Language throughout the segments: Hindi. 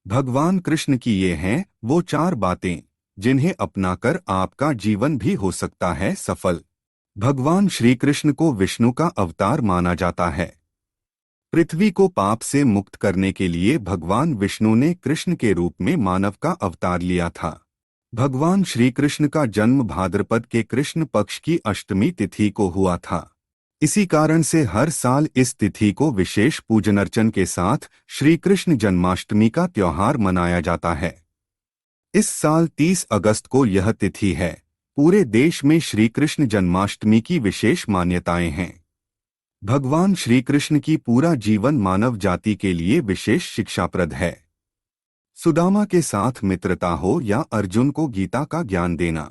भगवान कृष्ण की ये हैं वो 4 बातें जिन्हें अपनाकर आपका जीवन भी हो सकता है सफल। भगवान श्री कृष्ण को विष्णु का अवतार माना जाता है। पृथ्वी को पाप से मुक्त करने के लिए भगवान विष्णु ने कृष्ण के रूप में मानव का अवतार लिया था। भगवान श्री कृष्ण का जन्म भाद्रपद के कृष्ण पक्ष की अष्टमी तिथि को हुआ था। इसी कारण से हर साल इस तिथि को विशेष पूजन अर्चन के साथ श्री कृष्ण जन्माष्टमी का त्योहार मनाया जाता है। इस साल 30 अगस्त को यह तिथि है। पूरे देश में श्री कृष्ण जन्माष्टमी की विशेष मान्यताएं हैं। भगवान श्री कृष्ण की पूरा जीवन मानव जाति के लिए विशेष शिक्षाप्रद है। सुदामा के साथ मित्रता हो या अर्जुन को गीता का ज्ञान देना,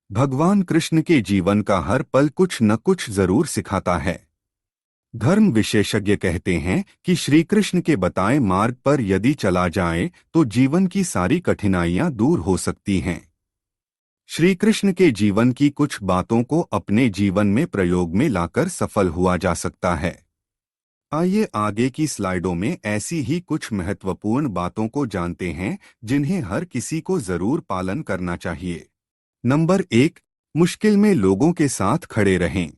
भगवान कृष्ण के जीवन का हर पल कुछ न कुछ जरूर सिखाता है। धर्म विशेषज्ञ कहते हैं कि श्री कृष्ण के बताए मार्ग पर यदि चला जाए तो जीवन की सारी कठिनाइयां दूर हो सकती हैं। श्री कृष्ण के जीवन की कुछ बातों को अपने जीवन में प्रयोग में लाकर सफल हुआ जा सकता है। आइए आगे की स्लाइडों में ऐसी ही कुछ महत्वपूर्ण बातों को जानते हैं जिन्हें हर किसी को जरूर पालन करना चाहिए। नंबर 1, मुश्किल में लोगों के साथ खड़े रहें।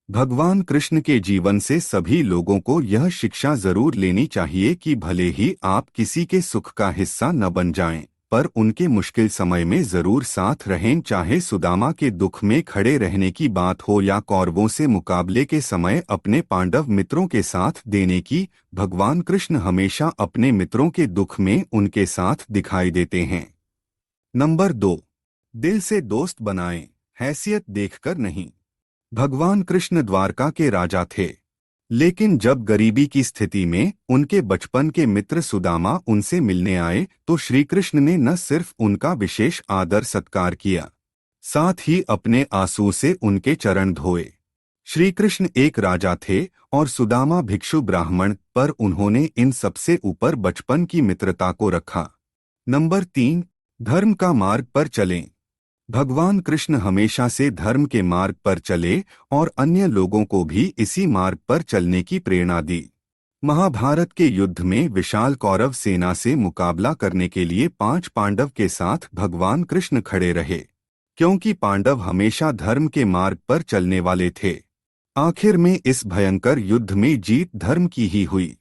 भगवान कृष्ण के जीवन से सभी लोगों को यह शिक्षा जरूर लेनी चाहिए कि भले ही आप किसी के सुख का हिस्सा न बन जाएं, पर उनके मुश्किल समय में जरूर साथ रहें। चाहे सुदामा के दुख में खड़े रहने की बात हो या कौरवों से मुकाबले के समय अपने पांडव मित्रों के साथ देने की, भगवान कृष्ण हमेशा अपने मित्रों के दुख में उनके साथ दिखाई देते हैं। नंबर 2, दिल से दोस्त बनाएं, हैसियत देखकर नहीं। भगवान कृष्ण द्वारका के राजा थे, लेकिन जब गरीबी की स्थिति में उनके बचपन के मित्र सुदामा उनसे मिलने आए तो श्री कृष्ण ने न सिर्फ उनका विशेष आदर सत्कार किया, साथ ही अपने आंसू से उनके चरण धोए। श्री कृष्ण एक राजा थे और सुदामा भिक्षु ब्राह्मण, पर उन्होंने इन सबसे ऊपर बचपन की मित्रता को रखा। नंबर 3, धर्म का मार्ग पर चलें। भगवान कृष्ण हमेशा से धर्म के मार्ग पर चले और अन्य लोगों को भी इसी मार्ग पर चलने की प्रेरणा दी। महाभारत के युद्ध में विशाल कौरव सेना से मुकाबला करने के लिए 5 पांडव के साथ भगवान कृष्ण खड़े रहे, क्योंकि पांडव हमेशा धर्म के मार्ग पर चलने वाले थे। आखिर में इस भयंकर युद्ध में जीत धर्म की ही हुई।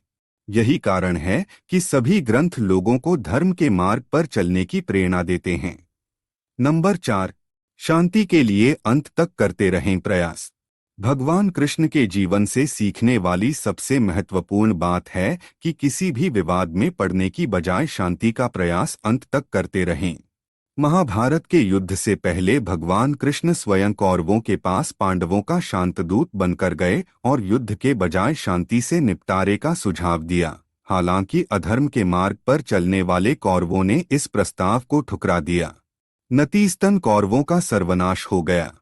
यही कारण है कि सभी ग्रंथ लोगों को धर्म के मार्ग पर चलने की प्रेरणा देते हैं। नंबर 4, शांति के लिए अंत तक करते रहें प्रयास। भगवान कृष्ण के जीवन से सीखने वाली सबसे महत्वपूर्ण बात है कि किसी भी विवाद में पड़ने की बजाय शांति का प्रयास अंत तक करते रहें। महाभारत के युद्ध से पहले भगवान कृष्ण स्वयं कौरवों के पास पांडवों का शांतदूत बनकर गए और युद्ध के बजाय शांति से निपटारे का सुझाव दिया। हालांकि अधर्म के मार्ग पर चलने वाले कौरवों ने इस प्रस्ताव को ठुकरा दिया। नतीजतन कौरवों का सर्वनाश हो गया।